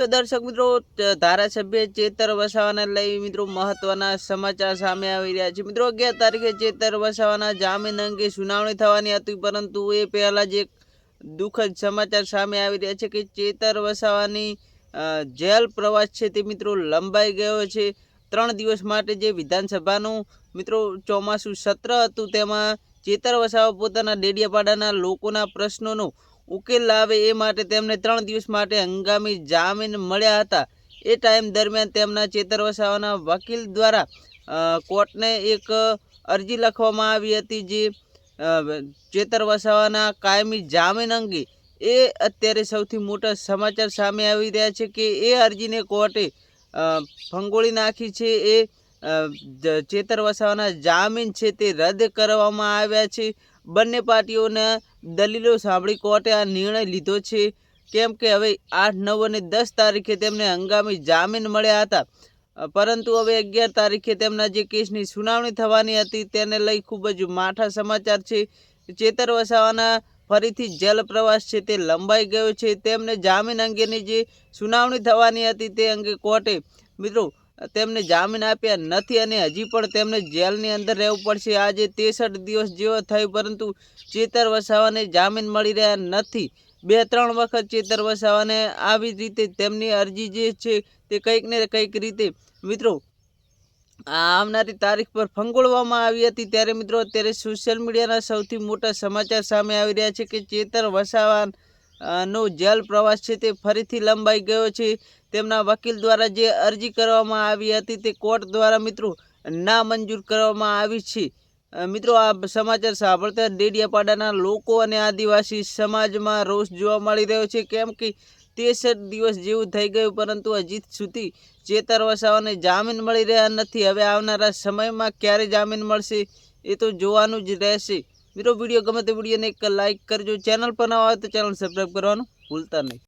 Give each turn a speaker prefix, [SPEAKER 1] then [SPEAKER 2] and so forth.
[SPEAKER 1] તો દર્શક મિત્રો ધારાસભ્ય ચેતર વસાવાને લઈ મિત્રો મહત્વના સમાચાર સામે આવી રહ્યા છે। મિત્રો 11 તારીખે ચેતર વસાવાના જામીન અંગે સુનાવણી થવાની હતી, પરંતુ એ પહેલા જ એક દુઃખદ સમાચાર સામે આવી રહ્યા છે કે ચેતર વસાવાની જેલ પ્રવાસ છે તે મિત્રો લંબાઈ ગયો છે। 3 દિવસ માટે જે વિધાનસભાનું મિત્રો ચોમાસું સત્ર હતું તેમાં ચેતર વસાવા પોતાના ડેડિયાપાડાના લોકોના પ્રશ્નોનો ઉકેલ લાવે એ માટે તેમને 3 દિવસ માટે હંગામી જામીન મળ્યા હતા। એ ટાઈમ દરમિયાન તેમના ચેતર વસાવાના વકીલ દ્વારા કોર્ટને એક અરજી લખવામાં આવી હતી, જે ચેતર વસાવાના કાયમી જામીન અંગે। એ અત્યારે સૌથી મોટા સમાચાર સામે આવી રહ્યા છે કે એ અરજીને કોર્ટે ફંગોળી નાખી છે। એ ચેતર વસાવાના જામીન છે તે રદ કરવામાં આવ્યા છે। બંને પાર્ટીઓના દલીલો સાંભળી કોર્ટે આ નિર્ણય લીધો છે, કેમ કે હવે 8, 9 અને 10 તારીખે તેમને હંગામી જામીન મળ્યા હતા, પરંતુ હવે 11 તારીખે તેમના જે કેસની સુનાવણી થવાની હતી તેને લઈ ખૂબ જ માઠા સમાચાર છે। ચેતર વસાવાના ફરીથી જેલ પ્રવાસ છે તે લંબાઈ ગયો છે। તેમને જામીન અંગેની જે સુનાવણી થવાની હતી તે અંગે કોર્ટે મિત્રો તેમને જામીન આપ્યા નથી અને હજી પણ તેમને જેલની અંદર રહેવું પડશે। આજે 63 દિવસ જેવો થયો, પરંતુ ચેતર વસાવાને જામીન મળી રહ્યા નથી। 2-3 વખત ચેતર વસાવાને આવી રીતે તેમની અરજી જે છે તે કંઈક ને કંઈક રીતે મિત્રો આવનારી તારીખ પર ફંગોળવામાં આવી હતી। ત્યારે મિત્રો અત્યારે સોશિયલ મીડિયાના સૌથી મોટા સમાચાર સામે આવી રહ્યા છે કે ચેતર વસાવાનો જેલ પ્રવાસ છે તે ફરીથી લંબાઈ ગયો છે। તેમના વકીલ દ્વારા જે અરજી કરવામાં આવી હતી તે કોર્ટ દ્વારા મિત્રો ના મંજૂર કરવામાં આવી છે। મિત્રો આ સમાચાર સાંભળતા ડેડિયાપાડાના લોકો અને આદિવાસી સમાજમાં રોષ જોવા મળી રહ્યો છે, કેમ કે 63 દિવસ જેવું થઈ ગયું, પરંતુ હજી સુધી ચેતર વસાવાને જામીન મળી રહ્યા નથી। હવે આવનારા સમયમાં ક્યારે જામીન મળશે એ તો જોવાનું જ રહેશે। મિત્રો વિડીયો ગમે તો વિડીયોને એક લાઇક કરજો, ચેનલ પર નવા હોય તો ચેનલ સબસ્ક્રાઈબ કરવાનું ભૂલતા નહીં।